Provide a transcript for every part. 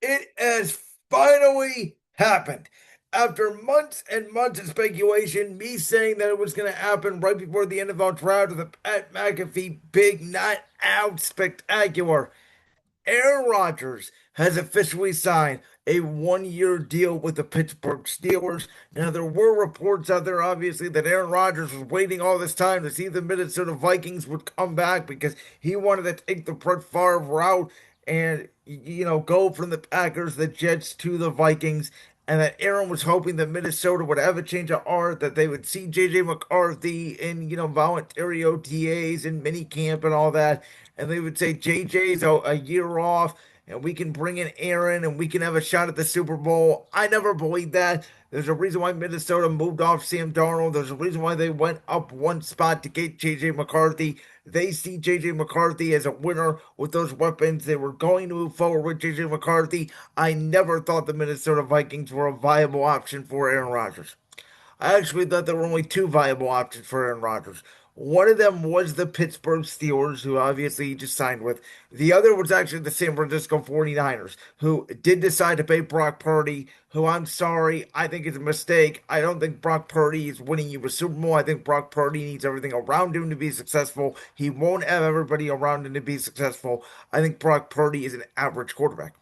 It has finally happened. After months and months of speculation, me saying that it was going to happen right before the NFL draft with a Pat McAfee big not out spectacular. Aaron Rodgers has officially signed a 1 year deal with the Pittsburgh Steelers. Now, there were reports out there, obviously, that Aaron Rodgers was waiting all this time to see if the Minnesota Vikings would come back because he wanted to take the Brett Favre route and, go from the Packers, the Jets to the Vikings. And that Aaron was hoping that Minnesota would have a change of heart, that they would see JJ McCarthy in, voluntary OTAs and mini camp and all that, and they would say JJ's a year off and we can bring in Aaron and we can have a shot at the Super Bowl. I never believed that. There's a reason why Minnesota moved off Sam Darnold. There's a reason why they went up one spot to get JJ McCarthy. They see JJ McCarthy as a winner with those weapons. They were going to move forward with JJ McCarthy. I never thought the Minnesota Vikings were a viable option for Aaron Rodgers. I actually thought there were only two viable options for Aaron Rodgers. One of them was the Pittsburgh Steelers, who obviously he just signed with. The other was actually the San Francisco 49ers, who did decide to pay Brock Purdy, who I'm sorry, I think is a mistake. I don't think Brock Purdy is winning you a Super Bowl. I think Brock Purdy needs everything around him to be successful. He won't have everybody around him to be successful. I think Brock Purdy is an average quarterback.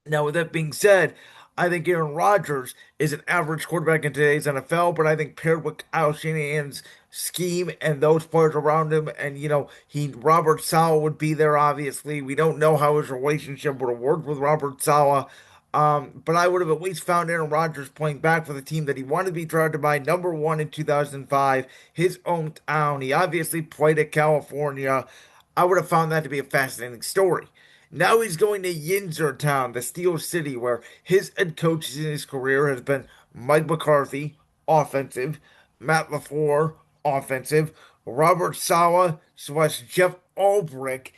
Now, with that being said, I think Aaron Rodgers is an average quarterback in today's NFL, but I think paired with Kyle Shanahan's scheme and those players around him, and Robert Saleh would be there. Obviously, we don't know how his relationship would have worked with Robert Saleh, but I would have at least found Aaron Rodgers playing back for the team that he wanted to be drafted by, number one in 2005, his hometown. He obviously played at California. I would have found that to be a fascinating story. Now he's going to Yinzertown, the Steel City, where his head coach in his career has been Mike McCarthy, offensive, Matt LaFleur, offensive, Robert Saleh / Jeff Ulbrich,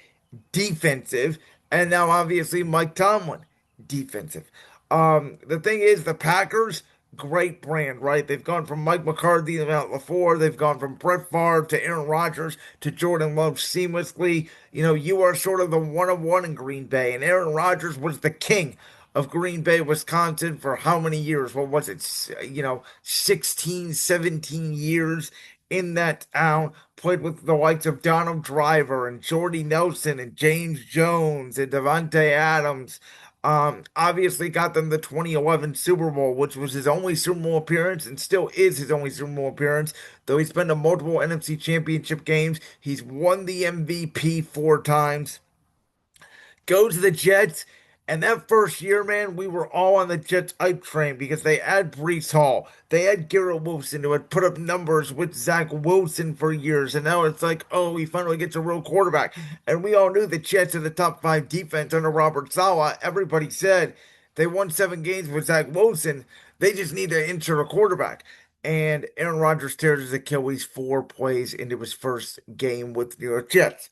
defensive, and now obviously Mike Tomlin, defensive. The thing is, the Packers, great brand, right? They've gone from Mike McCarthy to Matt LaFleur. They've gone from Brett Favre to Aaron Rodgers to Jordan Love seamlessly. You are sort of the one of one in Green Bay, and Aaron Rodgers was the king of Green Bay, Wisconsin for how many years? What was it? 16, 17 years in that town. Played with the likes of Donald Driver and Jordy Nelson and James Jones and Devontae Adams. Obviously got them the 2011 Super Bowl, which was his only Super Bowl appearance and still is his only Super Bowl appearance. Though he's been to multiple NFC Championship games, he's won the MVP 4 times. Go to the Jets. And that first year, man, we were all on the Jets hype train because they had Brees Hall. They had Garrett Wilson who had put up numbers with Zach Wilson for years. And now it's like, oh, he finally gets a real quarterback. And we all knew the Jets had the top five defense under Robert Saleh. Everybody said they won 7 games with Zach Wilson. They just need to insert a quarterback. And Aaron Rodgers tears his Achilles 4 plays into his first game with the New York Jets.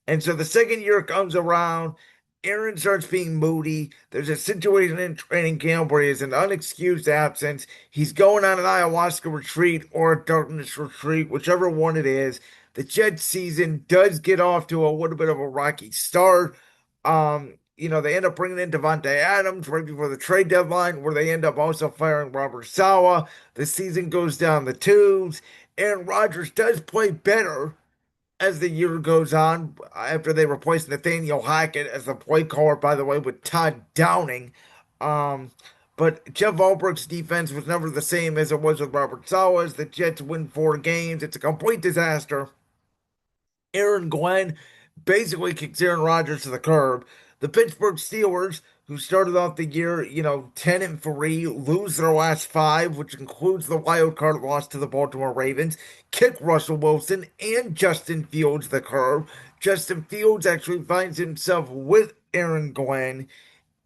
And so the second year comes around. Aaron starts being moody. There's a situation in training camp where he has an unexcused absence. He's going on an ayahuasca retreat or a darkness retreat, whichever one it is. The Jets season does get off to a little bit of a rocky start. They end up bringing in Devontae Adams right before the trade deadline, where they end up also firing Robert Saleh. The season goes down the tubes. Aaron Rodgers does play better as the year goes on, after they replaced Nathaniel Hackett as the play caller, by the way, with Todd Downing. Um, but Jeff Ulbricht's defense was never the same as it was with Robert Saleh. The Jets win 4 games. It's a complete disaster. Aaron Glenn basically kicks Aaron Rodgers to the curb. The Pittsburgh Steelers, who started off the year, 10-3, lose their last 5, which includes the wild card loss to the Baltimore Ravens, kick Russell Wilson and Justin Fields to the curb. Justin Fields actually finds himself with Aaron Glenn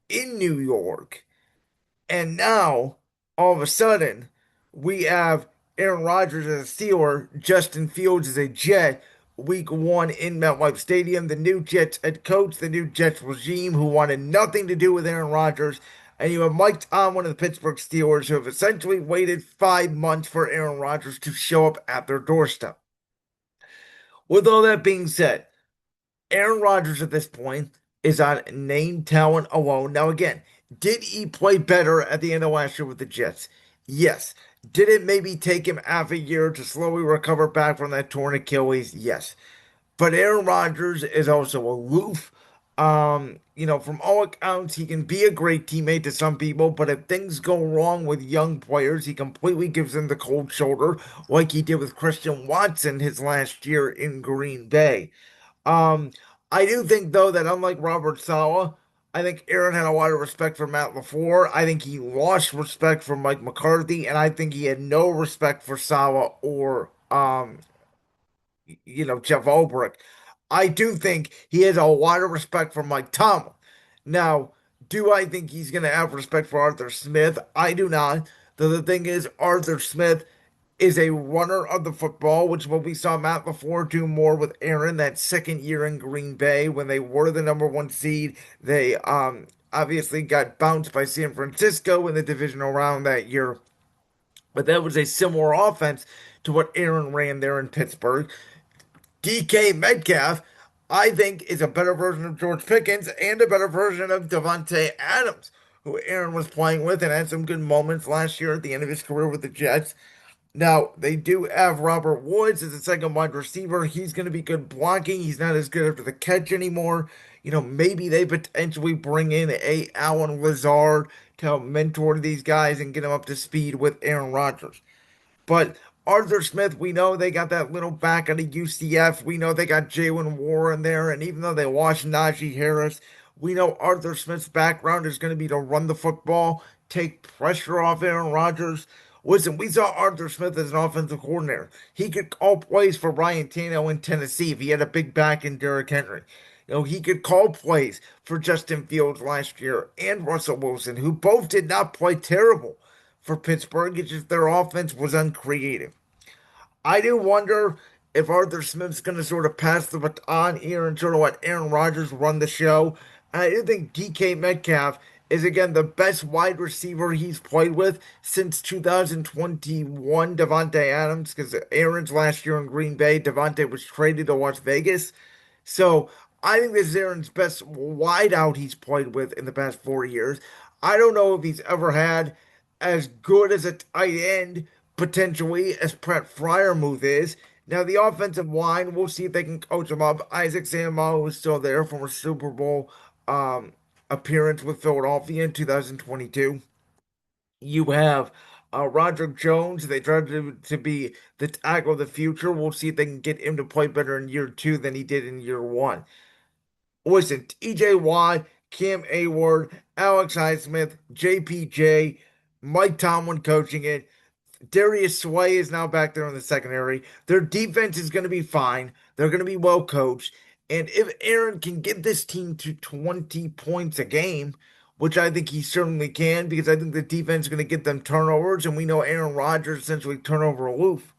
in New York. And now, all of a sudden, we have Aaron Rodgers as a Steeler, Justin Fields as a Jet, week 1 in MetLife Stadium. The new Jets head coach, the new Jets regime, who wanted nothing to do with Aaron Rodgers. And you have Mike Tomlin of the Pittsburgh Steelers, who have essentially waited 5 months for Aaron Rodgers to show up at their doorstep. With all that being said, Aaron Rodgers at this point is on name talent alone. Now, again, did he play better at the end of last year with the Jets? Yes. Did it maybe take him half a year to slowly recover back from that torn Achilles? Yes. But Aaron Rodgers is also aloof. From all accounts, he can be a great teammate to some people, but if things go wrong with young players, he completely gives them the cold shoulder, like he did with Christian Watson his last year in Green Bay. Um, I do think though that unlike Robert Saleh, I think Aaron had a lot of respect for Matt LaFleur. I think he lost respect for Mike McCarthy, and I think he had no respect for Saleh or Jeff Ulbrich. I do think he has a lot of respect for Mike Tomlin. Now, do I think he's going to have respect for Arthur Smith? I do not. Though the thing is, Arthur Smith is a runner of the football, which what we saw Matt LaFleur do more with Aaron that second year in Green Bay when they were the number one seed. They obviously got bounced by San Francisco in the divisional round that year. But that was a similar offense to what Aaron ran there in Pittsburgh. DK Metcalf, I think, is a better version of George Pickens and a better version of Devontae Adams, who Aaron was playing with and had some good moments last year at the end of his career with the Jets. Now, they do have Robert Woods as a second wide receiver. He's going to be good blocking. He's not as good after the catch anymore. Maybe they potentially bring in a Alan Lazard to help mentor these guys and get them up to speed with Aaron Rodgers. But Arthur Smith, we know they got that little back out of UCF. We know they got Jalen Warren there. And even though they lost Najee Harris, we know Arthur Smith's background is going to be to run the football, take pressure off Aaron Rodgers. Listen, we saw Arthur Smith as an offensive coordinator. He could call plays for Ryan Tannehill in Tennessee if he had a big back in Derrick Henry. He could call plays for Justin Fields last year and Russell Wilson, who both did not play terrible for Pittsburgh. It's just their offense was uncreative. I do wonder if Arthur Smith's going to sort of pass the baton here and sort of let Aaron Rodgers run the show. And I do think DK Metcalf is again the best wide receiver he's played with since 2021, Devontae Adams, because Aaron's last year in Green Bay, Devontae was traded to Las Vegas. So I think this is Aaron's best wideout he's played with in the past 4 years. I don't know if he's ever had as good as a tight end potentially as Brett Freiermuth is. Now the offensive line, we'll see if they can coach him up. Isaac Seumalo is still there from a Super Bowl um, appearance with Philadelphia in 2022. You have Roger Jones. They tried to be the tackle of the future. We'll see if they can get him to play better in year two than he did in year one. Listen, TJ Watt, Cam Award, Alex Highsmith, JPJ, Mike Tomlin coaching it. Darius Sway is now back there in the secondary. Their defense is going to be fine. They're going to be well coached. And if Aaron can get this team to 20 points a game, which I think he certainly can, because I think the defense is going to get them turnovers, and we know Aaron Rodgers essentially turnover aloof.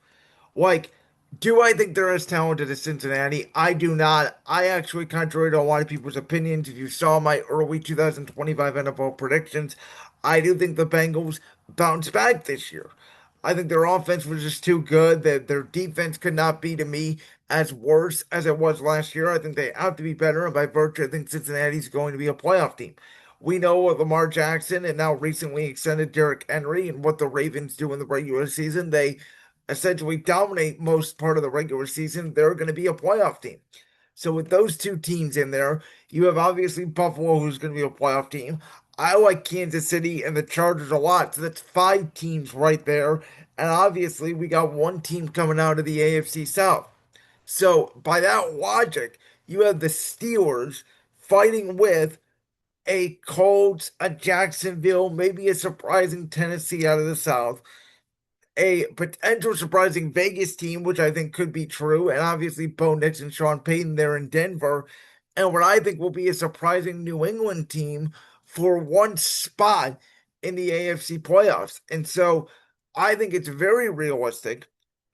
Like, do I think they're as talented as Cincinnati? I do not. I actually, contrary to a lot of people's opinions, if you saw my early 2025 NFL predictions, I do think the Bengals bounce back this year. I think their offense was just too good. That their defense could not be to me as worse as it was last year. I think they have to be better, and by virtue, I think Cincinnati's going to be a playoff team. We know what Lamar Jackson and now recently extended Derrick Henry and what the Ravens do in the regular season. They essentially dominate most part of the regular season. They're going to be a playoff team. So with those two teams in there, you have obviously Buffalo, who's going to be a playoff team. I like Kansas City and the Chargers a lot. So that's five teams right there. And obviously, we got one team coming out of the AFC South. So by that logic, you have the Steelers fighting with a Colts, a Jacksonville, maybe a surprising Tennessee out of the South, a potential surprising Vegas team, which I think could be true, and obviously Bo Nix and Sean Payton there in Denver, and what I think will be a surprising New England team for one spot in the AFC playoffs. And so I think it's very realistic.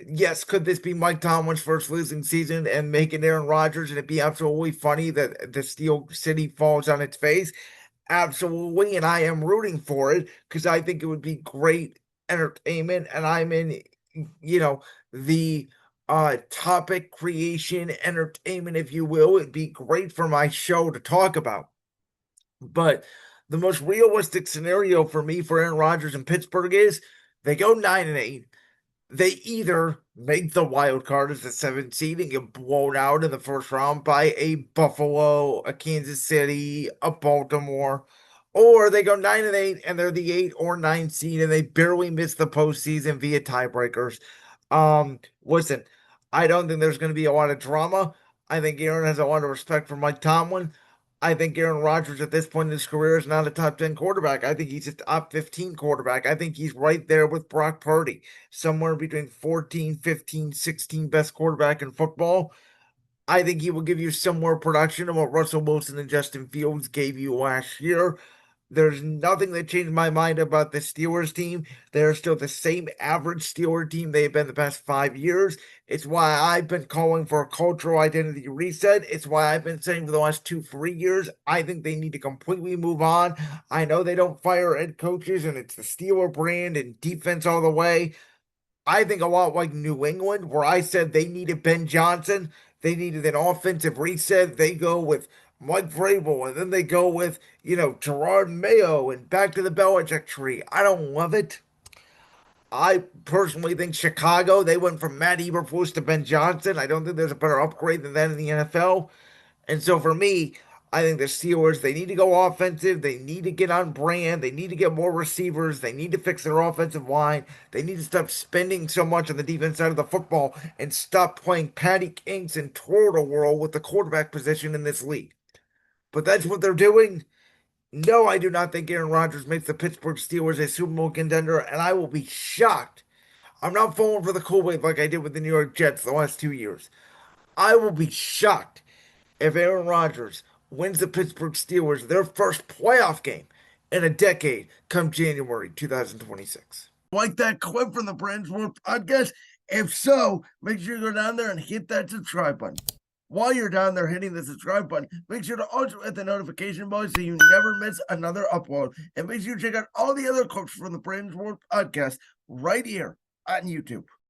Yes, could this be Mike Tomlin's first losing season and make it Aaron Rodgers and it be absolutely funny that the Steel City falls on its face? Absolutely, and I am rooting for it because I think it would be great entertainment, and I'm in, you know, the topic creation, entertainment, if you will. It'd be great for my show to talk about. But the most realistic scenario for me for Aaron Rodgers in Pittsburgh is they go 9-8. They either make the wild card as the seventh seed and get blown out in the first round by a Buffalo, a Kansas City, a Baltimore, or they go 9-8 and they're the 8 or 9 seed and they barely miss the postseason via tiebreakers. Listen, I don't think there's going to be a lot of drama. I think Aaron has a lot of respect for Mike Tomlin. I think Aaron Rodgers at this point in his career is not a top 10 quarterback. I think he's a top 15 quarterback. I think he's right there with Brock Purdy, somewhere between 14, 15, 16 best quarterback in football. I think he will give you some more production than what Russell Wilson and Justin Fields gave you last year. There's nothing that changed my mind about the Steelers team. They're still the same average Steeler team they've been the past 5 years. It's why I've been calling for a cultural identity reset. It's why I've been saying for the last 2, 3 years, I think they need to completely move on. I know they don't fire head coaches and it's the Steeler brand and defense all the way. I think a lot like New England, where I said they needed Ben Johnson, they needed an offensive reset. They go with Mike Vrabel, and then they go with, Gerard Mayo and back to the Belichick tree. I don't love it. I personally think Chicago, they went from Matt Eberflus to Ben Johnson. I don't think there's a better upgrade than that in the NFL. And so for me, I think the Steelers, they need to go offensive. They need to get on brand. They need to get more receivers. They need to fix their offensive line. They need to stop spending so much on the defense side of the football and stop playing patty kinks and twirl whirl with the quarterback position in this league. But that's what they're doing. No, I do not think Aaron Rodgers makes the Pittsburgh Steelers a Super Bowl contender, and I will be shocked. I'm not falling for the Kool-Aid like I did with the New York Jets the last 2 years. I will be shocked if Aaron Rodgers wins the Pittsburgh Steelers their first playoff game in a decade come January 2026. Like that clip from the Brands World podcast? If so, make sure you go down there and hit that subscribe button. While you're down there hitting the subscribe button, make sure to also hit the notification bell so you never miss another upload. And make sure you check out all the other clips from the Brands World podcast right here on YouTube.